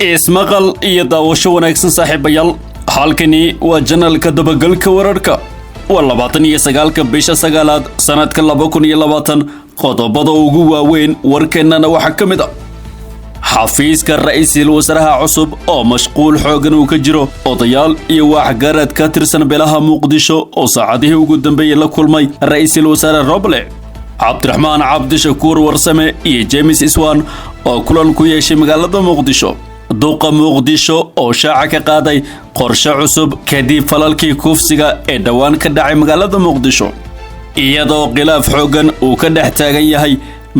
ismaqal iyo daawasho wanaagsan saaxiibayaal halkani waa janalka dabagalka wararka waa 29 bisha sagaalaad sanadka 2020 qodobada ugu waaweyn warkeenana waxa kamid ah xafiiska ra'iisul wasaaraha cusub oo mashquul xoogan uu ka jiro odayaal iyo waxgarad ka tirsan beelaha Muqdisho oo saacadihii ugu dambeeyay la kulmay ra'iisul wasaare Roble Cabdiraxmaan Cabdishakuur Warsame iyo James Iswan oo kulan ku yeeshay magaalada Muqdisho duqa Muqdisho oo shaaca ka qaaday qorshe cusub kadib falalkii kufsiga ee dhawaan ka dhacay magaalada Muqdisho iyadoo khilaaf xoogan uu ka dhex taagan yahay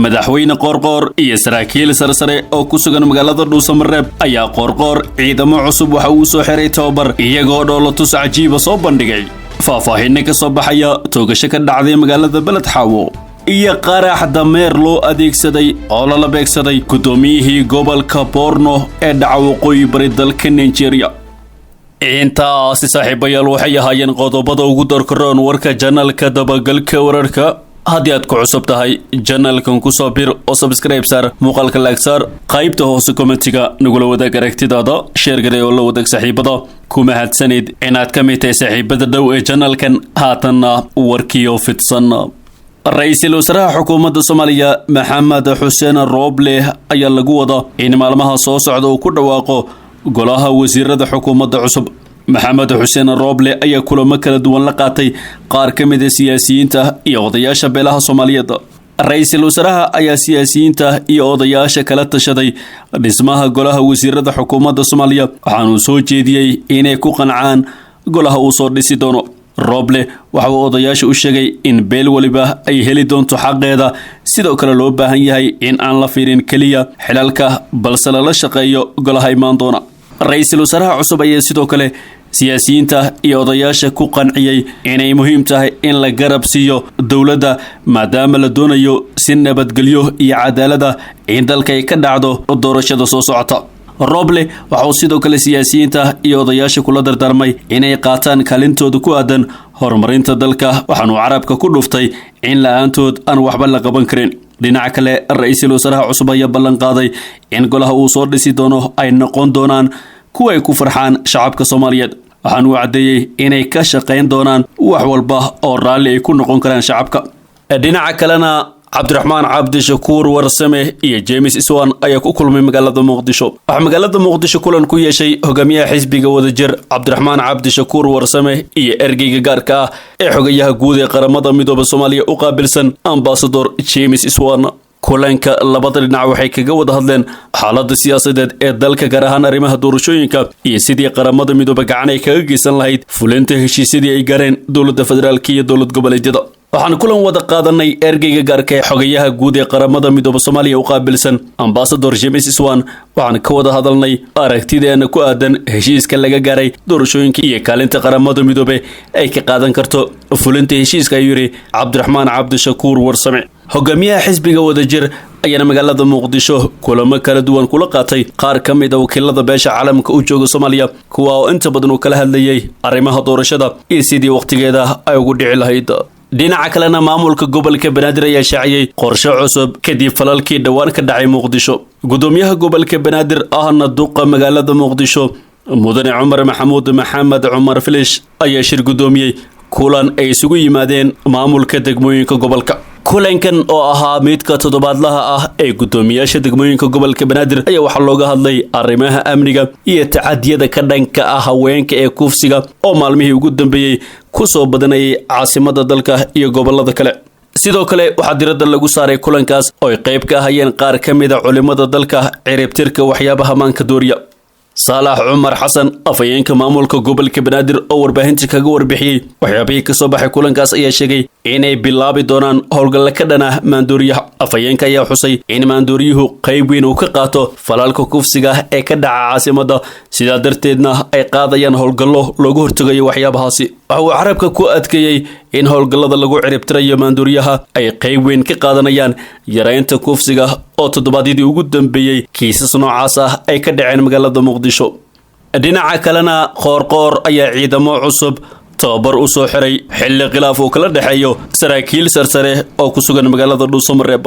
madaxweyne Qorqor iyo saraakiil sarsare oo ku sugan magaalada Dhuusamareeb ayaa Qorqor ciidamo cusub waxa uu soo xiray tababar iyagoo dowladtus cajiib soo bandhigay faahfaahin ka soo baxaya toogasho ka dhacday magaalada Balad Xawo iyo qarax dameer loo adeegsaday oo la beegsaday gudoomiyihii gobolka Borno ee dhaca waqooyi bari dalka Nigeria intaas saaxiibayaal waxay ahaayeen qodobada ugu darkaroon warka janalka dabagalka wararka haddii aad ku cusub tahay janalkan ku soo bir oo subscribe saar muuqaalka like saar qaybta hoose commentiga nagula wadaag aragtidaada share gareey oo la wadaag saaxiibada ku mahadsanid inaad ka mid tahay saaxiibada dhow ee janalkan haatanna warkiyo fidsan ra'iisul wasaaraha xukuumadda Soomaaliya Maxamed Xuseen Roble ayaa lagu wadaa in maalmaha soo socda uu ku dhawaaqo golaha wasiirada xukuumadda cusub Maxamed Xuseen Roble ayaa kulamo kala duwan la qaatay qaar ka mid ah siyaasiyiinta iyo odayaasha beelaha Soomaaliyeed ra'iisul wasaaraha ayaa siyaasiyiinta iyo odayaasha kala tashaday dhismaha golaha wasiirada xukuumadda Soomaaliya waxaana uu soo jeediyay inay ku qancaan golaha uu soo dhisi doono Roble waxa uu odayaasha u sheegay in beel waliba ay heli doonto xaqeeda sidoo kale loo baahan yahay in aan la fiirin kaliya xilalka balse la shaqeeyo golaha imaan doona ra'iisul wasaaraha cusub ayaa sidoo kale siyaasiyiinta iyo odayaasha ku qanciyay inay muhiim tahay in la garab siiyo dawladda maadaama la doonayo si nabadgelyo iyo cadaalad ah in dalka ay ka dhacdo doorashada soo socota Roble waxa uu sidoo kale siyaasiyiinta iyo odayaasha kula dardaarmay inay qaataan kaalintooda ku aadan horumarinta dalka waxaanu carabka ku dhuftay in la'aantood aan waxba la qaban karin dhinaca kale ra'iisul wasaaraha cusub ayaa ballan qaaday in golaha uu soo dhisi doono ay noqon doonaan kuwa ay ku farxaan shacabka Soomaaliyeed waxaanu cadeeyay inay ka shaqeyn doonaan wax walba oo raalli ay ku noqon karaan shacabka dhinaca kalena Cabdiraxmaan Cabdishakuur Warsame iyo James Iswan ayaa ku kulmay magaalada Muqdisho waxa magaalada Muqdisho kulan ku yeeshay hogaamiyaha xisbiga wadajir Cabdiraxmaan Cabdishakuur Warsame iyo ergeyga gaarka ah ee xogayaha guud ee qaramada midooba Soomaaliya u qaabilsan ambassador James Iswan kulanka labada dhinac waxay kaga wada hadleen xaaladda siyaasadeed ee dalka gaar ahaan arrimaha doorashooyinka iyo sidii qaramada midooba gacan ay kaga geysan lahayd fulinta heshiisyadii ay gaareen dowladda federaalka iyo dowlad goboleedyada waxaan kulan wada qaadanay ergeyga gaarka ee xogayaha guud ee qaramada midooba Soomaaliya u qaabilsan ambassador James Iswan waxaan ka wada hadalnay aragtideena ku aadan heshiiska laga gaaray doorashooyinka iyo kaalinta qaramada midoobe ay ka qaadan karto fulinta heshiiska ayuu yiri Cabdiraxmaan Cabdishakuur Warsame hogaamiyaha xisbiga wadajir ayana magaalada Muqdisho kulamo kala duwan kula qaatay qaar ka mid ah wakiilada beesha caalamka u jooga Soomaaliya kuwa oo inta badan uu kala hadlayay arrimaha doorashada iyo sidii waqtigeeda ay ugu dhici lahayd dhinaca kalena maamulka gobolka Banaadir ayaa shaaciyay qorshe cusub kadib falalkii dhawaan ka dhacay Muqdisho gudoomiyaha gobolka Banaadir ahna duqa magaalada Muqdisho mudane Cumar Maxamuud Maxamed Cumar Filish ayaa shir gudoomiyay kulan ay isugu yimaadeen maamulka degmooyinka gobolka kulankan oo ahaa midka toddobaadlaha ah ee gudoomiyaasha degmooyinka gobolka Banaadir ayaa waxa looga hadlay arrimaha amniga iyo tacadiyada ka dhanka ah haweenka ee kufsiga oo maalmihii ugu dambeeyay ku soo badanayay caasimada dalka iyo gobolada kale sidoo kale waxa diradda lagu saaray kulankaas oo ay qayb ka ahayeen qaar ka mid ah culimada dalka ciribtirka waxyaabaha maanka dooriya Saalax Umar Xasan afayeenka maamulka gobolka Banaadir oo warbaahinta kaga warbixiyay waxyaabihii ka soo baxay kulankaas ayaa sheegay inay bilaabi doonaan howlgal ka dhan ah maandooriyaha afayeenka ayaa xusay in maandooriyuhu qayb weyn uu ka qaato falalka kufsiga ee ka dhaca caasimada sidaa darteedna ay qaadayaan howlgallo looga hortagayo waxyaabahaasi waxa uu carabka ku adkeeyay in howlgallada lagu ciribtirayo maandooriyaha ay qayb weyn ka qaadanayaan yareynta kufsiga oo toddobaadyadii ugu dambeeyay kiisas noocaas ah ay ka dhaceen magaalada Muqdisho dhinaca kalena Qorqor ayaa ciidamo cusub tababar u soo xiray xilli khilaaf uu kala dhaxeeyo saraakiil sarsare oo ku sugan magaalada Dhuusamareeb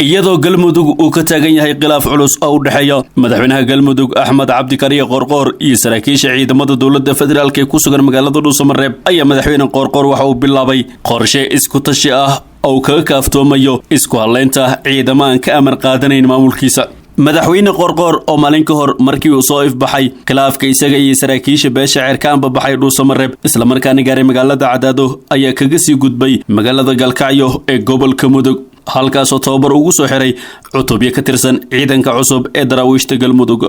iyadoo galmudug uu ka taagan yahay khilaaf culus oo u dhexeeya madaxweynaha galmudug axmed cabdikariye qoorqoor iyo saraakiisha ciidamada dowladda federaalk ee ku sugan magaalada dhuusamareeb ayaa madaxweyne qoorqoor waxa uu bilaabay qorshe isku tashi ah oo kaga kaaftoomayo isku hadlaynta ciidamo aan ka amar qaadanayn maamulkiisa. madaxweyne qoorqoor oo maalin ka hor markii uu soo ifbaxay khilaafka isaga iyo saraakiisha beesha ceerkaanba baxay dhuusamareeb islamarkaana gaaray magaalada cadaado ayaa kaga sii gudbay magaalada galkacyo ee gobolka mudug, halkaasoo tababar ugu soo xiray cutubyo ka tirsan ciidanka cusub ee daraawiishta galmudug.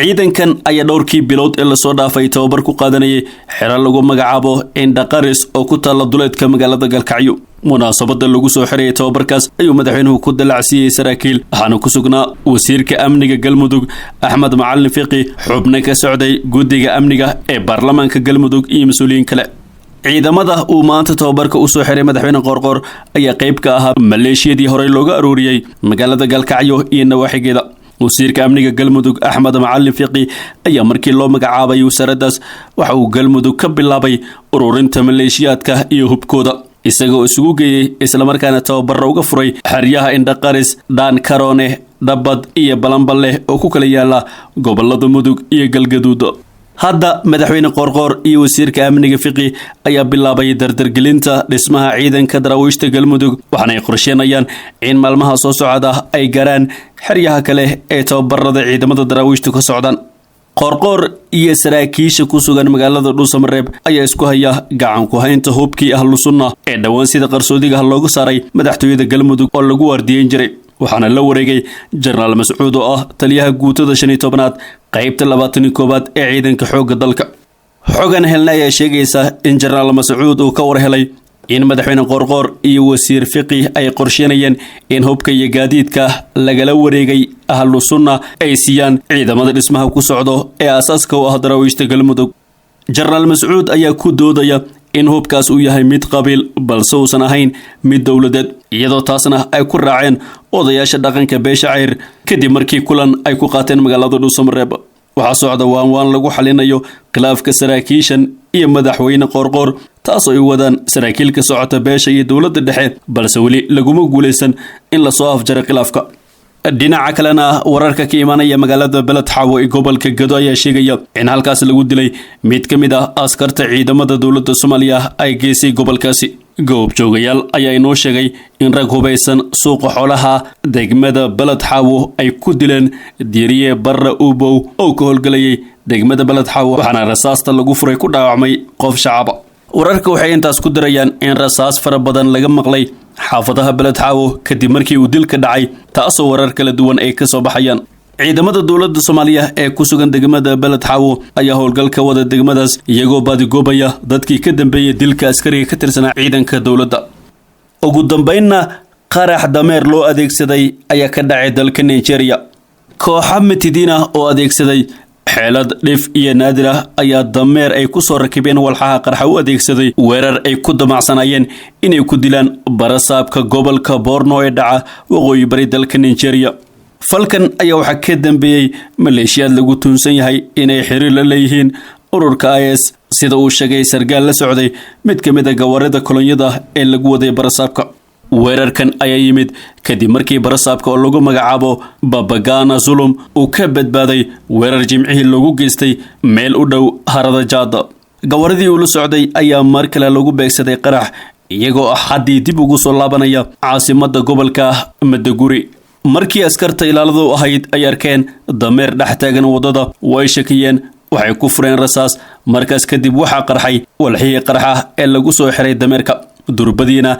ciidankan ayaa dhowrkii bilood ee lasoo dhaafay tababar ku qaadanayay xero lagu magacaabo indhaqaris oo ku taalla duleedka magaalada galkacyo. munaasabada lagu soo xirayay tababarkaas ayuu madaxweynuhu ku dallacsiiyey saraakiil, waxaana ku sugnaa wasiirka amniga galmudug axmed macalin fiqi, xubno ka socday guddiga amniga ee baarlamaanka galmudug iyo mas-uuliyiin kale. ciidamada uu maanta tababarka u soo xiray madaxweyne qoorqoor ayaa qayb ka ahaa maleeshiyadii horey looga arooriyey magaalada galkacyo iyo nawaaxigeeda. wasiirka amniga galmudug axmed macalin fiqi ayaa markii loo magacaabay wasaaraddaas waxa uu galmudug ka bilaabay ururinta maleeshiyaadka iyo hubkooda, isagoo isugu geeyey islamarkaana tababara uga furay xeryaha indhaqaris, dhaan karoone, dhabbad iyo balanballe oo ku kala yaala gobolada mudug iyo galgaduud. hadda madaxweyne qoorqoor iyo wasiirka amniga fiqi ayaa bilaabay dardargelinta dhismaha ciidanka daraawiishta galmudug, waxaana ay qorsheenayaan in maalmaha soo socda ay gaaraan xeryaha kale ee tababarada ciidamada daraawiishtu ka socdaan. qoorqoor iyo saraakiisha ku sugan magaalada dhuusamareeb ayaa isku haya gacan ku haynta hubkii ahlu sunna ee dhowaan sida qarsoodiga loogu saaray madaxtooyada galmudug oo lagu waardiyeyn jiray, waxaana la wareegay jenaraal mascuud oo ah taliyaha guutada 15aad qaybta 21aad ee ciidanka xoogga dalka. xogan helna ayaa sheegaysa in jenaraal mascuud uu ka war helay in madaxweyne qoorqoor iyo wasiir fiqi ay qorsheenayeen in hubka iyo gaadiidka lagala wareegay ahlu sunna ay siiyaan ciidamada dhismaha ku socdo ee aasaaska u ah daraawiishta galmudug. jenaraal mascuud ayaa ku doodaya in hubkaas uu yahay mid qabiil balse uusan ahayn mid dowladeed, iyadoo taasna ay ku raaceen odayaasha dhaqanka beesha ceyr kadib markii kulan ay ku qaateen magaalada dhuusamareeb. waxaa socda waanwaan lagu xalinayo khilaafka saraakiishan iyo madaxweyne qoorqoor, taasoo ay wadaan saraakiil ka socota beesha iyo dowladda dhexe, balse weli laguma guulaysan in lasoo afjaray khilaafka. dhinaca kalena wararka ka imaanaya magaalada beled xaawo ee gobolka gado ayaa sheegaya in halkaas lagu dilay mid ka mid ah askarta ciidamada dowladda soomaaliya ay geysay gobolkaasi. goobjoogayaal ayaa inoo sheegay in rag hubaysan suuqa xoolaha degmada beled xaawo ay ku dileen diiriye barra uubow oo ka howlgelayay degmada beled xaawo, waxaana rasaasta lagu furay ku dhaawacmay qof shacaba. wararka waxay intaas ku dirayaan in rasaas fara badan laga maqlay xaafadaha beled xaawo kadib markii uu dilka dhacay, taasoo warar kala duwan ay ka soo baxayaan. ciidamada dowladda soomaaliya ee ku sugan degmada beled xaawo ayaa howlgal ka wada degmadaas iyagoo baadigoobaya dadkii ka dambeeyay dilka askariga ka tirsanaa ciidanka dowladda. ugu dambeynna qarax dameer loo adeegsaday ayaa ka dhacay dalka nigeria. kooxa mitidiin ah oo adeegsaday xeelad dhif iyo naadir ah ayaa dameer ay ku soo rakibeen walxaha qarxa u adeegsaday weerar ay ku damacsanayeen inay ku dilaan barasaabka gobolka Borno ee dhaca waqooyi bari dalka Nigeria. falkan ayaa waxaa ka dambeeyay maleeshiyad lagu tuunsan yahay inay xiriir la leeyihiin ururka IS, sida uu sheegay sargaal la socday mid ka mid ah gawaarida kolonyada ee lagu waday barasaabka. weerarkan ayaa yimid kadib markii barasaabka oo lagu magacaabo Babagana Zulum uu ka badbaaday weerar jimcihii lagu geystay meel u dhow harada Jada. gawaaridii uu la socday ayaa mar kale lagu beegsaday qarax, iyagoo haddii dib ugu soo laabanaya caasimadda gobolka Maduguri. markii askarta ilaaladu ahayd ay arkeen dameer dhex taagan wadada, way shakiyeen, waxay ku fureen rasaas. markaas kadib waxaa qarxay walxihii qarxa ee lagu soo xiray dameerka. durbadiina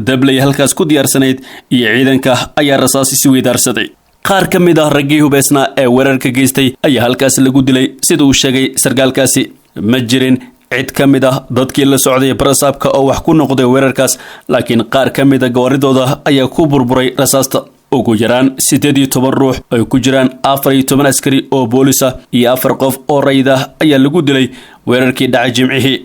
dablay halkaas ku diyaarsanayd iyo ciidanka ayaa rasaas isi weydaarsaday. qaar ka mid ah raggii hubeysnaa ee weerarka geystay ayaa halkaas lagu dilay, sida uu sheegay sargaalkaasi. ma jirin cid ka mid ah dadkii la socday barasaabka oo wax ku noqday weerarkaas, laakiin qaar ka mid ah gawaaridooda ayaa ku burburay rasaasta. ugu yaraan 18 ruux ay ku jiraan 14 askari oo boolis ah iyo 4 qof oo rayid ah ayaa lagu dilay weerarkii dhacay jimcihii.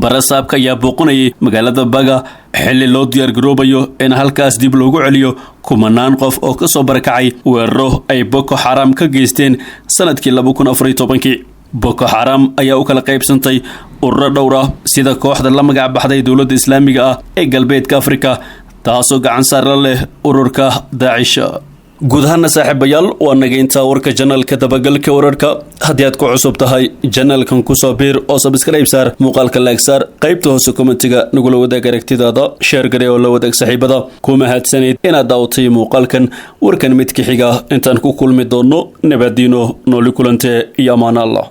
barasaabka ayaa booqanayay magaalada Baga xilli loo diyaar garoobayo in halkaas dib loogu celiyo kumanaan qof oo ka soo barakacay weeraro ay Boko Haram ka geysteen sanadkii 2014. Boko Haram ayaa u kala qaybsantay ururo dhowr ah sida kooxda la magac baxday dowladda Islaamiga ah ee galbeedka Afrika, taasoo gacan saar la leh ururka daacisha. guud ahaana saaxiibayaal waa naga intaa warka janalka dabagalka wararka. haddii aad ku cusub tahay janalkan kusoo biir oo sabskrayb saar, muuqaalka laag saar, qaybta hoose kommentiga nagula wadaag aragtidaada, sheer gare oo la wadaag saaxiibada. ku mahadsaneyd inaad daawatay muuqaalkan. warkan mid ka xiga intaan ku kulmi doono nabadiino nooli kulante iyo amaan allah.